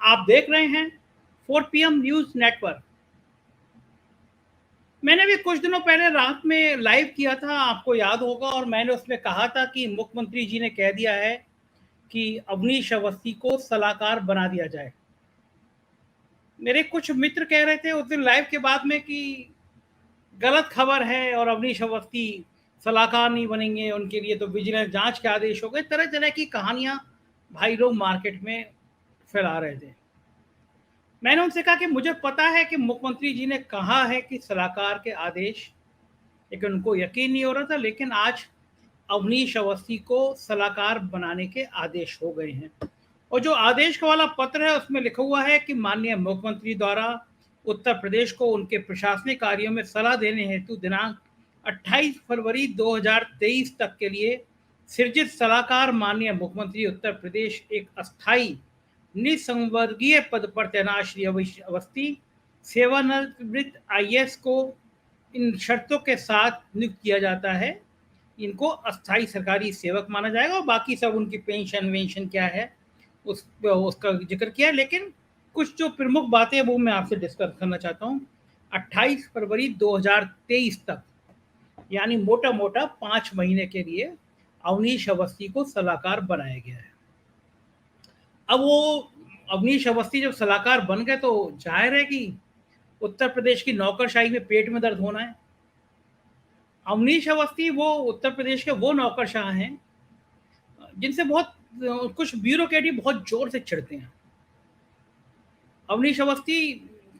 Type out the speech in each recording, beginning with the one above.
आप देख रहे हैं 4 पीएम न्यूज़ नेटवर्क। मैंने भी कुछ दिनों पहले रात में लाइव किया था, आपको याद होगा, और मैंने उसमें कहा था कि मुख्यमंत्री जी ने कह दिया है कि अवनीश अवस्थी को सलाहकार बना दिया जाए। मेरे कुछ मित्र कह रहे थे उस दिन लाइव के बाद में कि गलत खबर है और अवनीश अवस्थी सलाहकार नहीं बनेंगे, उनके लिए तो विजिलेंस जांच के आदेश हो गए। तरह तरह की कहानियां भाई लोग मार्केट में फैला रहे थे। मैंने उनसे कहा कि मुझे पता है कि मुख्यमंत्री जी ने कहा है कि सलाहकार के आदेश, लेकिन उनको यकीन नहीं हो रहा था। लेकिन आज अवनीश अवस्थी को सलाहकार बनाने के आदेश हो गए हैं, और जो आदेश का वाला पत्र है उसमें लिखा हुआ है कि माननीय मुख्यमंत्री द्वारा उत्तर प्रदेश को उनके प्रशासनिक कार्यों में सलाह देने हेतु दिनांक 28 फरवरी 2023 तक के लिए सृजित सलाहकार माननीय मुख्यमंत्री उत्तर प्रदेश एक अस्थायी निसंवर्गीय पद पर तैनात श्री अवस्थी सेवानिवृत्त आईएएस को इन शर्तों के साथ नियुक्त किया जाता है। इनको अस्थायी सरकारी सेवक माना जाएगा और बाकी सब उनकी पेंशन वेंशन क्या है उसका जिक्र किया। लेकिन कुछ जो प्रमुख बातें वो मैं आपसे डिस्कस करना चाहता हूँ। 28 फरवरी 2023 तक, यानी मोटा मोटा 5 महीने के लिए अवनीश अवस्थी को सलाहकार बनाया गया है। अब वो अवनीश अवस्थी जब सलाहकार बन गए तो जाहिर है कि उत्तर प्रदेश की नौकरशाही में पेट में दर्द होना है। अवनीश अवस्थी वो उत्तर प्रदेश के वो नौकरशाह हैं जिनसे बहुत कुछ ब्यूरोक्रेटी बहुत जोर से चिढ़ते हैं। अवनीश अवस्थी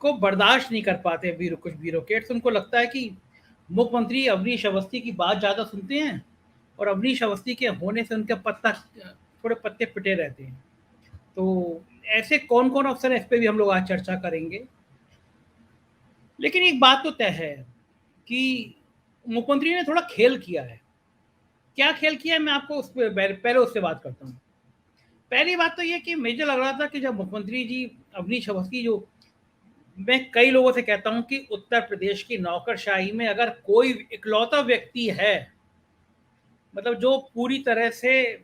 को बर्दाश्त नहीं कर पाते कुछ ब्यूरोक्रेट्स। उनको लगता है कि मुख्यमंत्री अवनीश अवस्थी की बात ज़्यादा सुनते हैं और अवनीश अवस्थी के होने से उनके थोड़े पत्ते पिटे रहते हैं। तो ऐसे कौन कौन अफसर हैं, इस पर भी हम लोग आज चर्चा करेंगे। लेकिन एक बात तो तय है कि मुख्यमंत्री ने थोड़ा खेल किया है। क्या खेल किया है, मैं आपको उस पर पहले उससे बात करता हूँ। पहली बात तो ये कि मुझे लग रहा था कि जब मुख्यमंत्री जी अवनीश अवस्थी, जो मैं कई लोगों से कहता हूँ कि उत्तर प्रदेश की नौकरशाही में अगर कोई इकलौता व्यक्ति है, मतलब जो पूरी तरह से,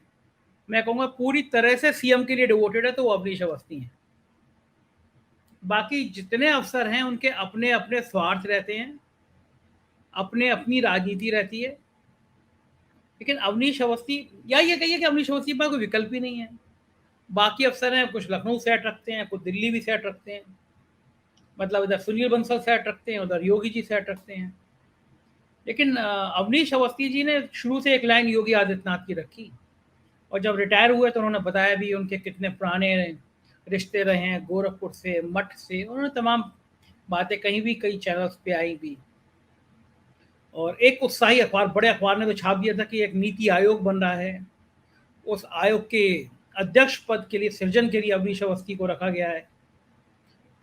मैं कहूँगा पूरी तरह से सीएम के लिए डिवोटेड है, तो वो अवनीश अवस्थी हैं। बाकी जितने अफसर हैं उनके अपने अपने स्वार्थ रहते हैं, अपने अपनी राजनीति रहती है। लेकिन अवनीश अवस्थी, या ये कहिए कि अवनीश अवस्थी पर कोई विकल्प ही नहीं है। बाकी अफसर हैं, कुछ लखनऊ सेट रखते हैं, कुछ दिल्ली भी सेट रखते हैं, मतलब इधर सुनील बंसल सेट रखते हैं, उधर योगी जी सेट रखते हैं। लेकिन अवनीश अवस्थी जी ने शुरू से एक लाइन योगी आदित्यनाथ की रखी, और जब रिटायर हुए तो उन्होंने बताया भी उनके कितने पुराने रिश्ते रहे हैं गोरखपुर से, मठ से। उन्होंने तमाम बातें कहीं भी, कई चैनल्स पे आई भी। और एक उत्साही अखबार, बड़े अखबार ने तो छाप दिया था कि एक नीति आयोग बन रहा है, उस आयोग के अध्यक्ष पद के लिए सृजन के लिए अवनीश अवस्थी को रखा गया है।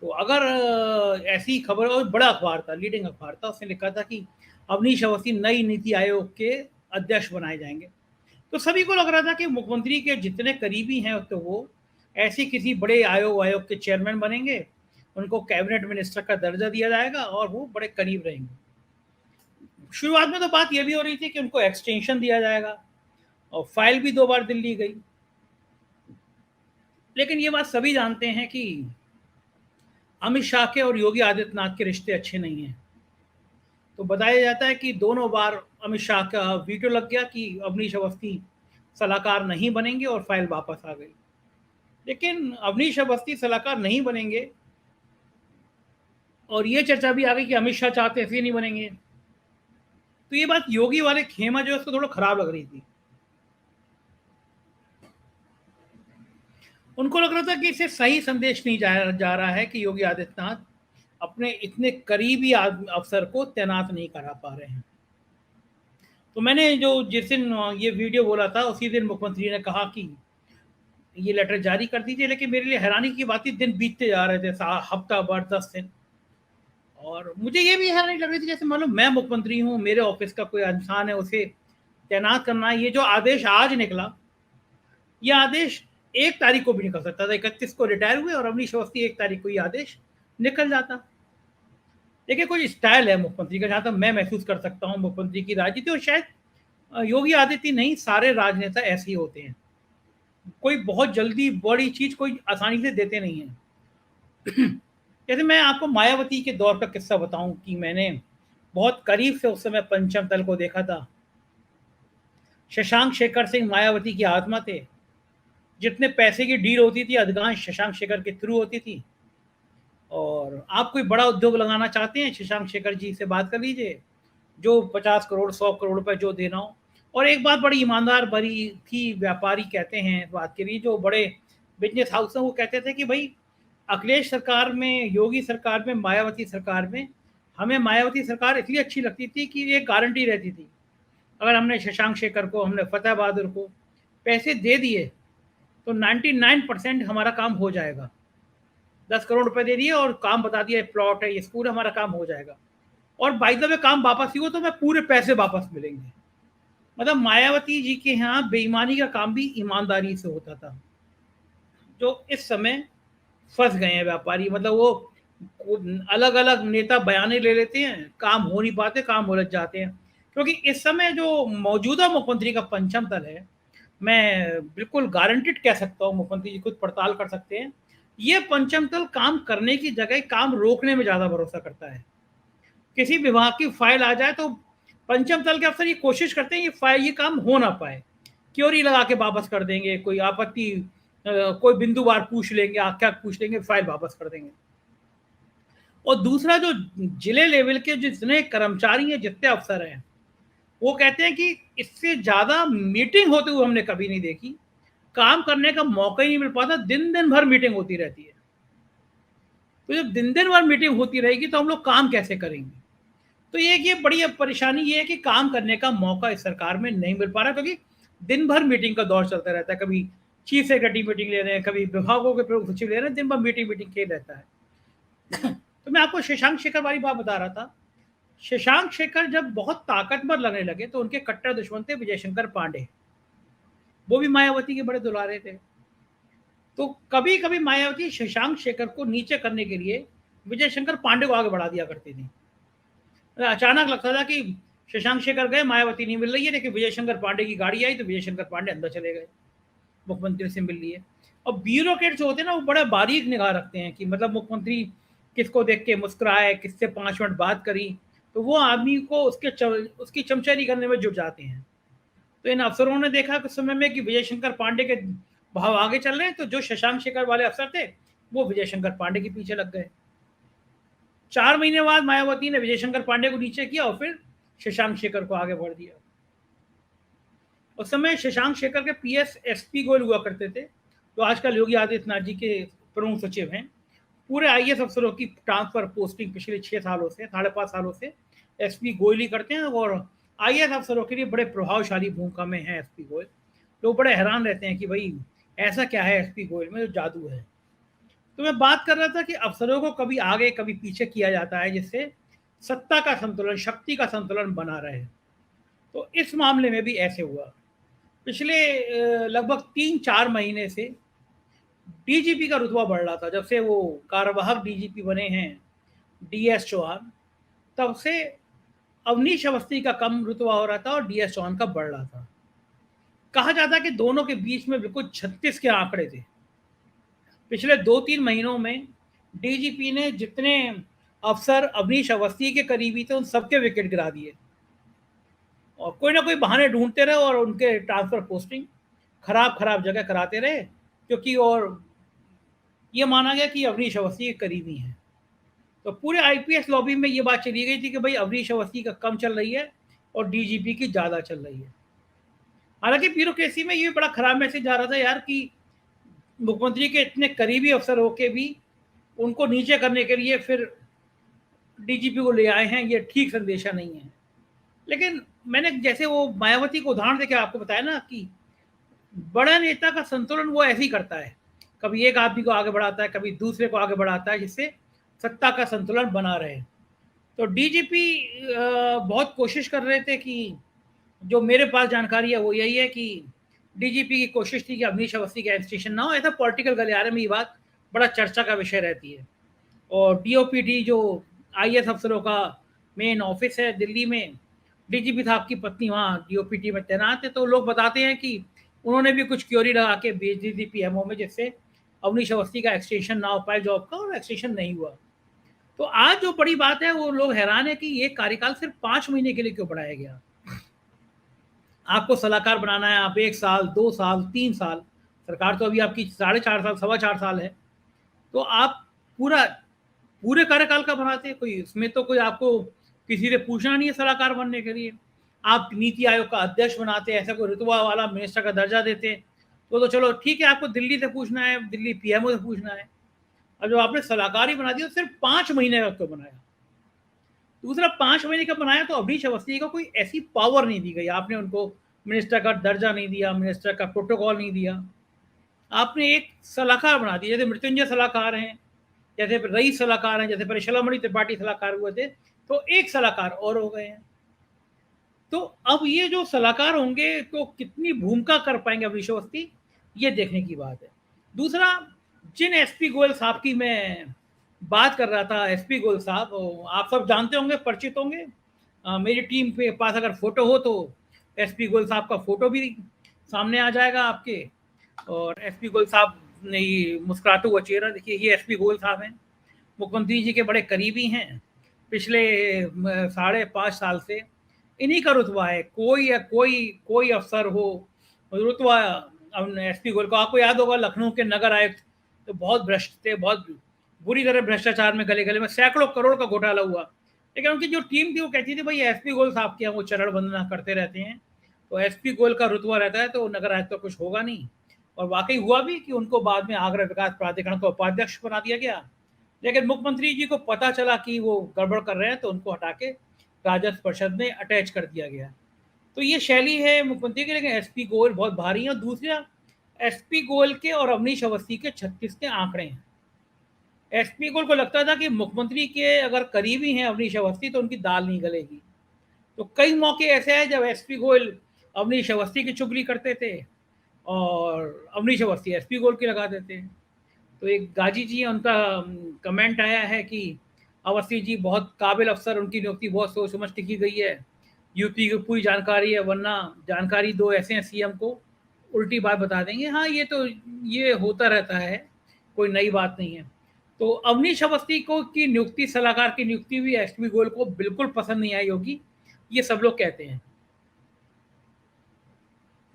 तो अगर ऐसी खबर, और बड़ा अखबार था, लीडिंग अखबार था, उसने लिखा था कि अवनीश अवस्थी नई नीति आयोग के अध्यक्ष बनाए जाएंगे। तो सभी को लग रहा था कि मुख्यमंत्री के जितने करीबी हैं तो वो ऐसे किसी बड़े आयोग के चेयरमैन बनेंगे, उनको कैबिनेट मिनिस्टर का दर्जा दिया जाएगा और वो बड़े करीब रहेंगे। शुरुआत में तो बात यह भी हो रही थी कि उनको एक्सटेंशन दिया जाएगा, और फाइल भी 2 बार दिल्ली गई। लेकिन ये बात सभी जानते हैं कि अमित शाह के और योगी आदित्यनाथ के रिश्ते अच्छे नहीं हैं। तो बताया जाता है कि दोनों बार अमित शाह का वीटो लग गया कि अवनीश अवस्थी सलाहकार नहीं बनेंगे, और फाइल वापस आ गई। लेकिन अवनीश अवस्थी सलाहकार नहीं बनेंगे, और ये चर्चा भी आ गई कि अमित शाह चाहते हैं इसलिए नहीं बनेंगे। तो ये बात योगी वाले खेमा जो है उसको थोड़ा खराब लग रही थी। उनको लग रहा था कि इससे सही संदेश नहीं जा रहा है कि योगी आदित्यनाथ अपने इतने करीबी अफसर को तैनात नहीं करा पा रहे हैं। तो मैंने जिस दिन ये वीडियो बोला था उसी दिन मुख्यमंत्री ने कहा कि ये लेटर जारी कर दीजिए। लेकिन मेरे लिए हैरानी की बात थी, दिन बीतते जा रहे थे, हफ्ता भर 10 दिन, और मुझे ये भी हैरानी लग रही थी जैसे मालूम मैं मुख्यमंत्री हूँ, मेरे ऑफिस का कोई इंसान है, उसे तैनात करना है। ये जो आदेश आज निकला, यह आदेश 1 तारीख को भी निकल सकता था। 31 को रिटायर हुए और अवनीश अवस्थी 1 तारीख को ये आदेश निकल जाता। देखिए, कोई स्टाइल है मुख्यमंत्री का, जहाँ तक मैं महसूस कर सकता हूँ मुख्यमंत्री की राजनीति, और शायद योगी आदित्य नहीं, सारे राजनेता ऐसे ही होते हैं। कोई बहुत जल्दी बड़ी चीज कोई आसानी से देते नहीं है। जैसे मैं आपको मायावती के दौर का किस्सा बताऊं कि मैंने बहुत करीब से उस समय पंचम तल को देखा था। शशांक शेखर सिंह मायावती की आत्मा थे। जितने पैसे की डील होती थी अधिकांश शशांक शेखर के थ्रू होती थी। और आप कोई बड़ा उद्योग लगाना चाहते हैं, शशांक शेखर जी से बात कर लीजिए, जो 50 करोड़ 100 करोड़ रुपए जो देना हो। और एक बात बड़ी ईमानदार भरी थी, व्यापारी कहते हैं बात के लिए, जो बड़े बिजनेस हाउस हैं वो कहते थे कि भाई अखिलेश सरकार में, योगी सरकार में, मायावती सरकार में, हमें मायावती सरकार इसलिए अच्छी लगती थी कि एक गारंटी रहती थी। अगर हमने शशांक शेखर को, हमने फतेह बहादुर को पैसे दे दिए तो 99% हमारा काम हो जाएगा। 10 करोड़ रुपए दे दिए और काम बता दिया, प्लॉट है, ये पूरा हमारा काम हो जाएगा। और बाई द वे काम वापस ही हो तो मैं पूरे पैसे वापस मिलेंगे। मतलब मायावती जी के यहाँ बेईमानी का काम भी ईमानदारी से होता था, जो इस समय फंस गए हैं व्यापारी। मतलब वो अलग अलग नेता बयाने ले लेते हैं, काम हो नहीं पाते, काम उलझ जाते हैं। क्योंकि इस समय जो मौजूदा मुख्यमंत्री का पंचम दल है, मैं बिल्कुल गारंटेड कह सकता हूँ, मुख्यमंत्री जी खुद पड़ताल कर सकते हैं, ये पंचम दल काम करने की जगह काम रोकने में ज्यादा भरोसा करता है। किसी विभाग की फाइल आ जाए तो पंचम दल के अफसर ये कोशिश करते हैं ये फाइल, ये काम हो ना पाए, क्योरी लगा के वापस कर देंगे, कोई आपत्ति कोई बिंदुवार पूछ लेंगे, आख्या पूछ लेंगे, फाइल वापस कर देंगे। और दूसरा, जो जिले लेवल के जितने कर्मचारी हैं, जितने अफसर हैं, वो कहते हैं कि इससे ज्यादा मीटिंग होते हुए हमने कभी नहीं देखी। काम करने का मौका ही नहीं मिल पाता, दिन दिन भर मीटिंग होती रहती है। तो जब दिन दिन भर मीटिंग होती रहेगी तो हम लोग काम कैसे करेंगे? तो ये बड़ी अब परेशानी ये है कि काम करने का मौका इस सरकार में नहीं मिल पा रहा, क्योंकि दिन भर मीटिंग का दौर चलता रहता है। कभी चीफ सेक्रेटरी मीटिंग ले रहे हैं, कभी विभागों के प्रमुख सचिव ले रहे हैं, दिन भर मीटिंग मीटिंग खेल रहता है। तो मैं आपको शशांक शेखर वाली बात बता रहा था। शशांक शेखर जब बहुत ताकतवर लगने लगे तो उनके कट्टर दुश्मन थे विजय शंकर पांडे। वो भी मायावती के बड़े दुलारे थे। तो कभी कभी मायावती शशांक शेखर को नीचे करने के लिए विजय शंकर पांडे को आगे बढ़ा दिया करती थी। अचानक लगता था कि शशांक शेखर गए, मायावती नहीं मिल रही है, लेकिन विजय शंकर पांडे की गाड़ी आई तो विजय शंकर पांडे अंदर चले गए, मुख्यमंत्री से मिल लिए। और ब्यूरोक्रेट जो होते हैं ना, वो बड़ा बारीक निगाह रखते हैं कि मतलब मुख्यमंत्री किसको देख के मुस्कुराए, किससे 5 मिनट बात करी, तो वो आदमी को उसकी चमचरी करने में जुट जाते हैं। तो इन अफसरों ने देखा कुछ समय में कि विजय शंकर पांडे के भाव आगे चल रहे हैं, तो जो शशांक शेखर वाले अफसर थे वो विजय शंकर पांडे के पीछे लग गए। 4 महीने बाद मायावती ने विजय शंकर पांडे को नीचे किया और फिर शशांक शेखर को आगे बढ़ दिया। उस समय शशांक शेखर के पीएस एसपी गोयल हुआ करते थे, जो आजकल योगी आदित्यनाथ जी के प्रमुख सचिव हैं। पूरे आईएएस अफसरों की ट्रांसफर पोस्टिंग पिछले 6 सालों से, 5.5 सालों से एसपी गोयल ही करते हैं। और आईएएस अफसरों के लिए बड़े प्रभावशाली भूमिका में है एसपी गोयल। लोग बड़े हैरान रहते हैं कि भाई ऐसा क्या है एसपी गोयल में जो जादू है। तो मैं बात कर रहा था कि अफसरों को कभी आगे कभी पीछे किया जाता है, जिससे सत्ता का संतुलन, शक्ति का संतुलन बना रहे। तो इस मामले में भी ऐसे हुआ। पिछले लगभग 3-4 महीने से डीजीपी का रुतबा बढ़ रहा था। जब से वो कार्यवाहक डीजीपी बने हैं डीएस चौहान, तब से अवनीश अवस्थी का कम रुतबा हो रहा था और डीएस चौहान का बढ़ रहा था। कहा जाता है कि दोनों के बीच में बिल्कुल 36 के आंकड़े थे। पिछले 2-3 महीनों में डीजीपी ने जितने अफसर अवनीश अवस्थी के करीबी थे उन सबके विकेट गिरा दिए, और कोई ना कोई बहाने ढूंढते रहे और उनके ट्रांसफर पोस्टिंग खराब खराब जगह कराते रहे, क्योंकि और ये माना गया कि अवनीश अवस्थी के करीबी हैं। तो पूरे आईपीएस लॉबी में ये बात चली गई थी कि भाई अवनीश अवस्थी का कम चल रही है और डीजीपी की ज़्यादा चल रही है। हालांकि ब्यूरोक्रेसी में ये बड़ा खराब मैसेज जा रहा था यार कि मुख्यमंत्री के इतने करीबी अफसर होके भी उनको नीचे करने के लिए फिर डीजीपी को ले आए हैं, ये ठीक संदेशा नहीं है। लेकिन मैंने जैसे वो मायावती को उदाहरण देके आपको बताया ना कि बड़ा नेता का संतुलन वो ऐसे ही करता है, कभी एक आदमी को आगे बढ़ाता है, कभी दूसरे को आगे बढ़ाता है, जिससे सत्ता का संतुलन बना रहे। तो डीजीपी बहुत कोशिश कर रहे थे कि, जो मेरे पास जानकारी है वो यही है कि डीजीपी की कोशिश थी कि अवनीश अवस्थी का स्टेशन ना हो। ऐसा पॉलिटिकल गलियारे में ये बात बड़ा चर्चा का विषय रहती है। और डीओपीटी जो आईएएस अफसरों का मेन ऑफिस है दिल्ली में, डीजीपी साहब की पत्नी वहाँ डीओपीटी में तैनात है। तो लोग बताते हैं कि उन्होंने भी कुछ क्योरी लगा के भेज दी थी पीएमओ में, जिससे अवनीश अवस्थी का एक्सटेंशन ना हो पाए जॉब का, और एक्सटेंशन नहीं हुआ। तो आज जो बड़ी बात है, वो लोग हैरान है कि ये कार्यकाल सिर्फ 5 महीने के लिए क्यों बढ़ाया गया। आपको सलाहकार बनाना है, आप 1 साल, 2 साल, 3 साल, सरकार तो अभी आपकी 4.5 साल, सवा 4 साल है, तो आप पूरा पूरे कार्यकाल का बनाते हैं। कोई इसमें तो कोई आपको किसी से पूछना नहीं है सलाहकार बनने के लिए। आप नीति आयोग का अध्यक्ष बनाते हैं, ऐसा कोई रुतबा वाला मिनिस्टर का दर्जा देते हैं, तो चलो ठीक है, आपको दिल्ली से पूछना है, दिल्ली पीएमओ से पूछना है। अब जो आपने सलाहकार ही बना दिया, तो सिर्फ 5 महीने का क्यों बनाया। दूसरा, 5 महीने का बनाया तो अवनीश अवस्थी को कोई ऐसी पावर नहीं दी गई, आपने उनको मिनिस्टर का दर्जा नहीं दिया, मिनिस्टर का प्रोटोकॉल नहीं दिया, आपने एक सलाहकार बना दिया। जैसे मृत्युंजय सलाहकार हैं, जैसे रईस सलाहकार हैं, जैसे परिशलामणि त्रिपाठी सलाहकार हुए थे, तो एक सलाहकार और हो गए हैं। तो अब ये जो सलाहकार होंगे तो कितनी भूमिका कर पाएंगे अवनीश अवस्थी, ये देखने की बात है। दूसरा, जिन एसपी गोयल साहब की मैं बात कर रहा था, एसपी गोयल साहब आप सब जानते होंगे, परिचित होंगे। मेरी टीम के पास अगर फोटो हो तो एसपी गोयल साहब का फोटो भी सामने आ जाएगा आपके। और एसपी गोयल साहब ने ये मुस्कुराते हुआ चेहरा देखिए, ये एसपी गोयल साहब हैं, मुख्यमंत्री जी के बड़े करीबी हैं। पिछले 5.5 साल से इन्हीं का रुतबा है। कोई अफसर हो, रुतबा एसपी गोयल को। आपको याद होगा लखनऊ के नगर आयुक्त तो बहुत भ्रष्ट थे, बहुत बुरी तरह भ्रष्टाचार में गले गले में सैकड़ों करोड़ का घोटाला हुआ, लेकिन उनकी जो टीम थी वो कहती थी भाई एसपी गोयल साहब के वो चरण वंदना करते रहते हैं, तो एसपी गोयल का रुतबा रहता है तो नगर आयुक्त तो कुछ होगा नहीं। और वाकई हुआ भी कि उनको बाद में आगरा विकास प्राधिकरण का उपाध्यक्ष बना दिया गया, लेकिन मुख्यमंत्री जी को पता चला कि वो गड़बड़ कर रहे हैं तो उनको हटा के राजस्व परिषद में अटैच कर दिया गया। तो ये शैली है मुख्यमंत्री की, लेकिन एसपी गोयल बहुत भारी है। दूसरा, एसपी गोयल के और अवनीश अवस्थी के 36 के आंकड़े हैं। एसपी गोयल को लगता था कि मुख्यमंत्री के अगर करीबी हैं अवनीश अवस्थी तो उनकी दाल नहीं गलेगी, तो कई मौके ऐसे हैं जब एसपी गोयल अवनीश अवस्थी की चुगली करते थे और अवनीश अवस्थी एसपी गोयल की लगा देते हैं। तो एक गाजी जी, उनका कमेंट आया है कि अवस्थी जी बहुत काबिल अफसर, उनकी नियुक्ति बहुत सोच समझ के की गई है, यूपी की पूरी जानकारी है, वरना जानकारी दो ऐसे हैं सीएम को उल्टी बात बता देंगे। हाँ, ये होता रहता है, कोई नई बात नहीं है। तो अवनीश अवस्थी को की नियुक्ति, सलाहकार की नियुक्ति हुई, एसपी गोयल को बिल्कुल पसंद नहीं आई होगी, ये सब लोग कहते हैं।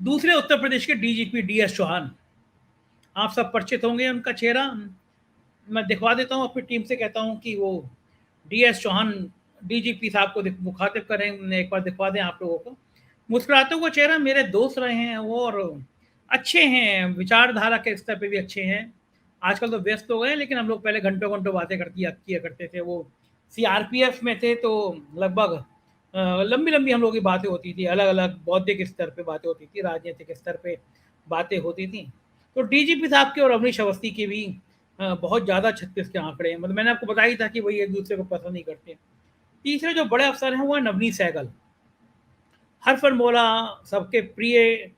दूसरे, उत्तर प्रदेश के डीजीपी डीएस चौहान, आप सब परिचित होंगे उनका चेहरा। मैं दिखवा देता हूँ, अपनी टीम से कहता हूँ कि वो डीएस चौहान डीजीपी साहब को मुखातिब करें, एक बार दिखवा दें आप लोगों को। मुस्कुराते हुए चेहरा, मेरे दोस्त रहे हैं वो, और अच्छे हैं, विचारधारा के स्तर पे भी अच्छे हैं। आजकल तो व्यस्त हो गए, लेकिन हम लोग पहले घंटों घंटों बातें किया करते थे। वो सीआरपीएफ में थे तो लगभग लंबी लंबी हम लोग की बातें होती थी, अलग अलग बौद्धिक स्तर पे बातें होती थी, राजनीतिक स्तर पे बातें होती थी। तो डीजीपी साहब के और अवनीश अवस्थी के भी बहुत ज़्यादा 36 के आंकड़े हैं। मतलब मैंने आपको बताया ही था कि वही एक दूसरे को पसंद नहीं करते। तीसरे जो बड़े अफसर हैं वो है नवनीत सहगल, हरफनमौला, सबके प्रिय,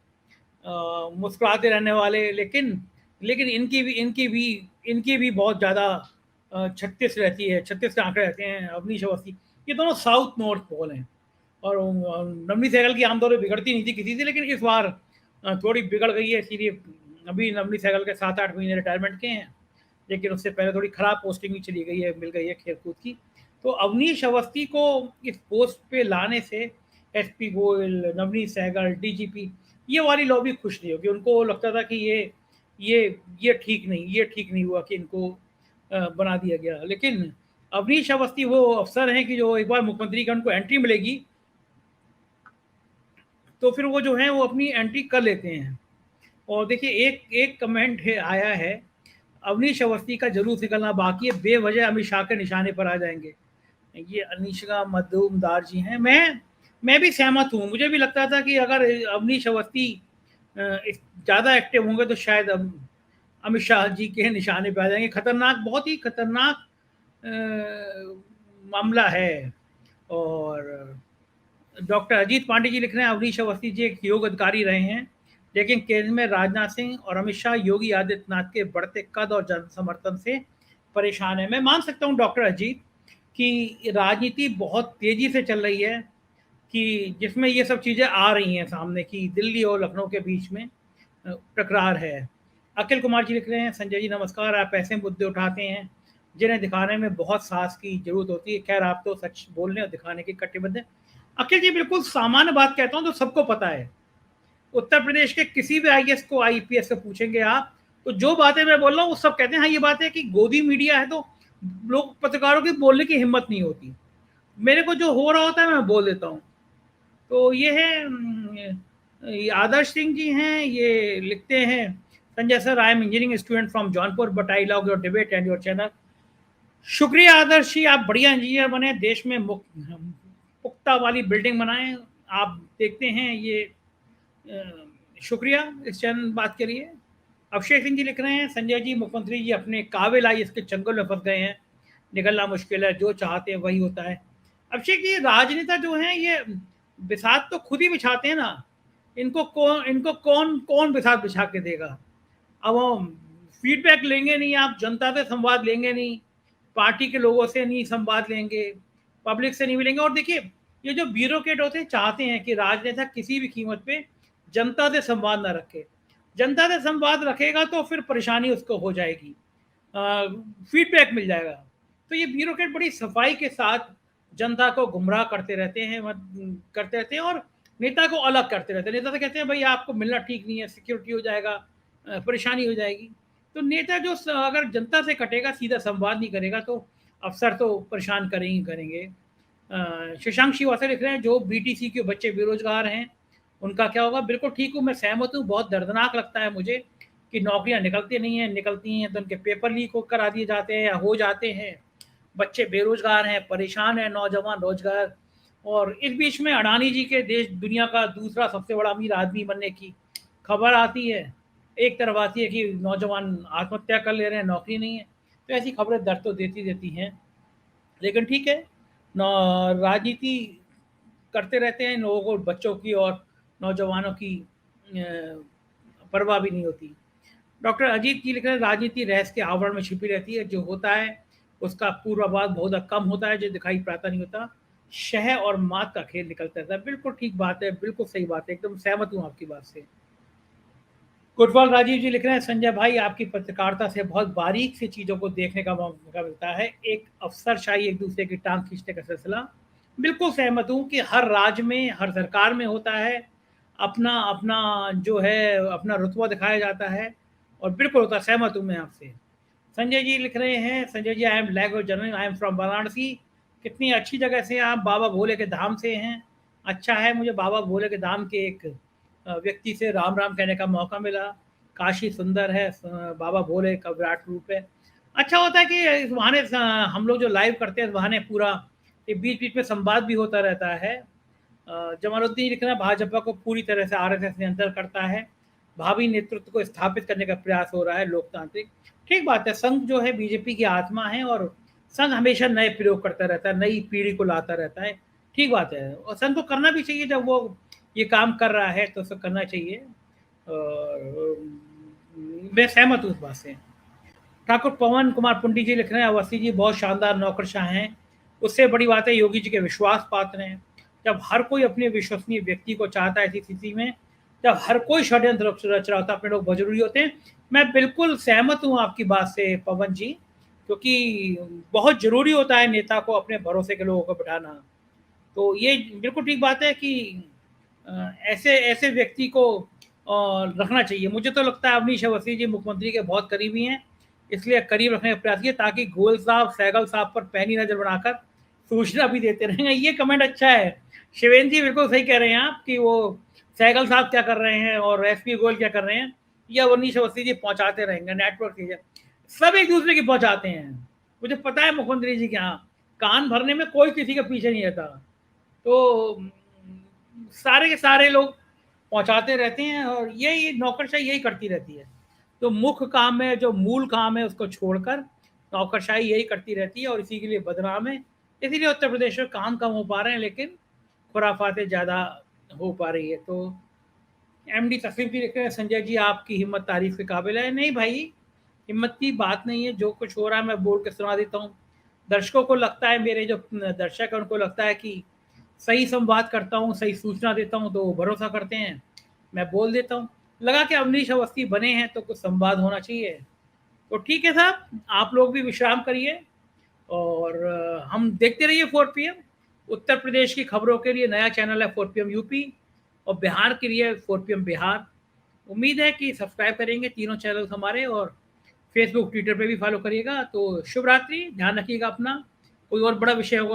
मुस्कुराते रहने वाले, लेकिन इनकी भी बहुत ज़्यादा 36 रहती है, 36 के आंकड़े रहते हैं अवनीश अवस्थी। ये दोनों साउथ नॉर्थ पोल हैं, और नवनीत सहगल की आमतौर पर बिगड़ती नहीं थी किसी से, लेकिन इस बार थोड़ी बिगड़ गई है, इसीलिए अभी नवनीत सहगल के 7-8 महीने रिटायरमेंट के हैं, लेकिन उससे पहले थोड़ी खराब पोस्टिंग भी चली गई है, मिल गई है खेलकूद की। तो अवनीश अवस्थी को इस पोस्ट पे लाने से एसपी गोयल, नवनीत सहगल, डीजीपी, ये वाली लॉबी खुश नहीं होगी। उनको लगता था कि ये ठीक नहीं हुआ कि इनको बना दिया गया। लेकिन अवनीश अवस्थी वो अफसर हैं कि जो एक बार मुख्यमंत्री का उनको एंट्री मिलेगी तो फिर वो जो है वो अपनी एंट्री कर लेते हैं। और देखिए, एक कमेंट आया है, अवनीश अवस्थी का जुलूस निकलना बाकी है, बेवजह अमित शाह के निशाने पर आ जाएंगे। ये अनिशिका मजूमदार जी हैं। मैं भी सहमत हूँ, मुझे भी लगता था कि अगर अवनीश अवस्थी ज़्यादा एक्टिव होंगे तो शायद अमित शाह जी के निशाने पर आ जाएंगे। खतरनाक, बहुत ही खतरनाक मामला है। और डॉक्टर अजीत पांडे जी लिख रहे हैं, अवनीश अवस्थी जी एक योग्य अधिकारी रहे हैं, लेकिन केंद्र में राजनाथ सिंह और अमित शाह, योगी आदित्यनाथ के बढ़ते कद और जन समर्थन से परेशान है। मैं मान सकता हूँ डॉक्टर अजीत कि राजनीति बहुत तेजी से चल रही है, कि जिसमें ये सब चीज़ें आ रही हैं सामने, कि दिल्ली और लखनऊ के बीच में टकरार है। अखिल कुमार जी लिख रहे हैं, संजय जी नमस्कार, आप ऐसे मुद्दे उठाते हैं जिन्हें दिखाने में बहुत साहस की जरूरत होती है। खैर आप तो सच बोलने और दिखाने के कटिबद्ध हैं। अखिल जी बिल्कुल सामान्य बात कहता हूँ, तो सबको पता है। उत्तर प्रदेश के किसी भी आईएएस को आईपीएस से पूछेंगे आप, तो जो बातें मैं बोल रहा हूँ वो सब कहते हैं। हाँ, ये बात है कि गोदी मीडिया है तो लोग पत्रकारों की बोलने की हिम्मत नहीं होती। मेरे को जो हो रहा होता है मैं बोल देता हूँ। तो ये है ये आदर्श सिंह जी हैं, ये लिखते हैं, Sanjay sir, I am engineering student from Jaunpur but I love your debate and your channel. शुक्रिया आदर्श जी, आप बढ़िया इंजीनियर बने, देश में पुख्ता वाली बिल्डिंग बनाएं। आप देखते हैं ये शुक्रिया इस चैनल बात के लिए। अभिषेक सिंह जी लिख रहे हैं, संजय जी मुख्यमंत्री जी अपने काबिल आई इसके चंगुल में फंस गए हैं, निकलना मुश्किल है, जो चाहते हैं वही होता है। अभिषेक जी, राजनेता जो हैं ये बिसात तो खुद ही बिछाते हैं ना, इनको कौन कौन बिसात बिछा के देगा। अब वो फीडबैक लेंगे नहीं, आप जनता से संवाद लेंगे नहीं, पार्टी के लोगों से नहीं संवाद लेंगे, पब्लिक से नहीं मिलेंगे। और देखिए, ये जो ब्यूरोक्रेट होते हैं चाहते हैं कि राजनेता किसी भी कीमत पे जनता से संवाद ना रखे। जनता से संवाद रखेगा तो फिर परेशानी उसको हो जाएगी, फीडबैक मिल जाएगा। तो ये ब्यूरोक्रेट बड़ी सफाई के साथ जनता को गुमराह करते रहते हैं, करते रहते हैं, और नेता को अलग करते रहते हैं। नेता से कहते हैं भाई आपको मिलना ठीक नहीं है, सिक्योरिटी हो जाएगा, परेशानी हो जाएगी। तो नेता जो अगर जनता से कटेगा, सीधा संवाद नहीं करेगा, तो अफसर तो परेशान करेंगे करेंगे। शशांक श्रीवास्तव लिख रहे हैं, जो बीटीसी के बच्चे बेरोजगार हैं उनका क्या होगा। बिल्कुल ठीक हूँ, मैं सहमत हूँ। बहुत दर्दनाक लगता है मुझे कि नौकरियां निकलती नहीं हैं, निकलती हैं तो उनके पेपर लीक हो करा दिए जाते हैं या हो जाते हैं। बच्चे बेरोजगार हैं, परेशान हैं, नौजवान रोजगार। और इस बीच में अडानी जी के देश दुनिया का दूसरा सबसे बड़ा अमीर आदमी बनने की खबर आती है। एक तरफ आती है कि नौजवान आत्महत्या कर ले रहे हैं, नौकरी नहीं है। तो ऐसी खबरें दर्द तो देती देती हैं, लेकिन ठीक है, राजनीति करते रहते हैं। इन लोगों को बच्चों की और नौजवानों की परवाह भी नहीं होती। डॉक्टर अजीत जी लिख रहे हैं, राजनीति रहस्य के आवरण में छिपी रहती है, जो होता है उसका पूर्वाभास बहुत कम होता है, जो दिखाई पड़ता नहीं होता। शह और मात का खेल निकलता रहता है। बिल्कुल ठीक बात है, बिल्कुल सही बात है, एकदम सहमत हूँ आपकी बात से। गुटवाल राजीव जी लिख रहे हैं, संजय भाई आपकी पत्रकारिता से बहुत बारीक से चीज़ों को देखने का मौका मिलता है, एक अफसरशाही एक दूसरे की टांग खींचने का सिलसिला। बिल्कुल सहमत हूँ कि हर राज्य में, हर सरकार में होता है, अपना अपना जो है अपना रुतबा दिखाया जाता है, और बिल्कुल होता, सहमत हूँ मैं आपसे। संजय जी लिख रहे हैं, Sanjay ji, I am language journal, I am from Varanasi. कितनी अच्छी जगह से आप, बाबा भोले के धाम से हैं। अच्छा है, मुझे बाबा भोले के धाम के एक व्यक्ति से राम राम कहने का मौका मिला। काशी सुंदर है, बाबा भोले का विराट रूप है। अच्छा होता है कि इस बहाने हम लोग जो लाइव करते हैं, इस बहाने पूरा ये बीच बीच में संवाद भी होता रहता है। जमालुद्दीन लिख रहा है, भाजपा को पूरी तरह से आरएसएस नियंत्रण करता है, भावी नेतृत्व को स्थापित करने का प्रयास हो रहा है, लोकतांत्रिक। ठीक बात है, संघ जो है बीजेपी की आत्मा है, और संघ हमेशा नए प्रयोग करता रहता है, नई पीढ़ी को लाता रहता है। ठीक बात है, और संघ को करना भी चाहिए, जब वो ये काम कर रहा है तो उसे करना चाहिए। और मैं सहमत हूँ इस बात से। ठाकुर पवन कुमार पुंडी जी लिख रहे हैं, अवस्थी जी बहुत शानदार नौकरशाह हैं, उससे बड़ी बात है योगी जी के विश्वास पात्र हैं। जब हर कोई अपने विश्वसनीय व्यक्ति को चाहता है, ऐसी स्थिति में जब हर कोई षड्यंत्र रच रहा होता है, अपने लोग बहुत जरूरी होते हैं। मैं बिल्कुल सहमत हूँ आपकी बात से पवन जी, क्योंकि बहुत जरूरी होता है नेता को अपने भरोसे के लोगों को बिठाना। तो ये बिल्कुल ठीक बात है कि ऐसे ऐसे व्यक्ति को रखना चाहिए। मुझे तो लगता है अवनीश अवस्थी जी मुख्यमंत्री के बहुत करीबी हैं, इसलिए करीब रखने का प्रयास किया, ताकि गोयल साहब सहगल साहब पर पैनी नजर बनाकर सूचना भी देते रहेंगे। ये कमेंट अच्छा है, शिवेंद्र जी बिल्कुल सही कह रहे हैं आप कि वो सहगल साहब क्या कर रहे हैं और एसपी गोयल क्या कर रहे हैं, या अवनीश अवस्थी जी पहुंचाते रहेंगे। नेटवर्क की सब एक दूसरे की पहुंचाते हैं। मुझे पता है मुख्यमंत्री जी के यहाँ कान भरने में कोई किसी के पीछे नहीं रहता, तो सारे के सारे लोग पहुंचाते रहते हैं, और यही नौकरशाही यही करती रहती है। तो मुख्य काम है, जो मूल काम है, उसको छोड़कर नौकरशाही यही करती रहती है, और इसी के लिए बदनाम है। इसीलिए उत्तर प्रदेश में काम कम हो पा रहे हैं, लेकिन खुराफातें ज़्यादा हो पा रही है। तो एमडी तस्लीम भी लिख रहे हैं, संजय जी आपकी हिम्मत तारीफ के काबिल है। नहीं भाई, हिम्मत की बात नहीं है, जो कुछ हो रहा है मैं बोल के सुना देता हूँ। दर्शकों को लगता है, मेरे जो दर्शक है उनको लगता है कि सही संवाद करता हूँ, सही सूचना देता हूँ, तो वो भरोसा करते हैं, मैं बोल देता हूँ। लगा कि अवनीश अवस्थी बने हैं तो कुछ संवाद होना चाहिए। तो ठीक है साहब, आप लोग भी विश्राम करिए और हम देखते रहिए 4 पीएम। उत्तर प्रदेश की खबरों के लिए नया चैनल है 4 पीएम यूपी, और बिहार के लिए 4 पीएम बिहार। उम्मीद है कि सब्सक्राइब करेंगे तीनों चैनल हमारे, और फेसबुक ट्विटर पे भी फॉलो करिएगा। तो शुभ रात्रि, ध्यान रखिएगा अपना। कोई और बड़ा विषय होगा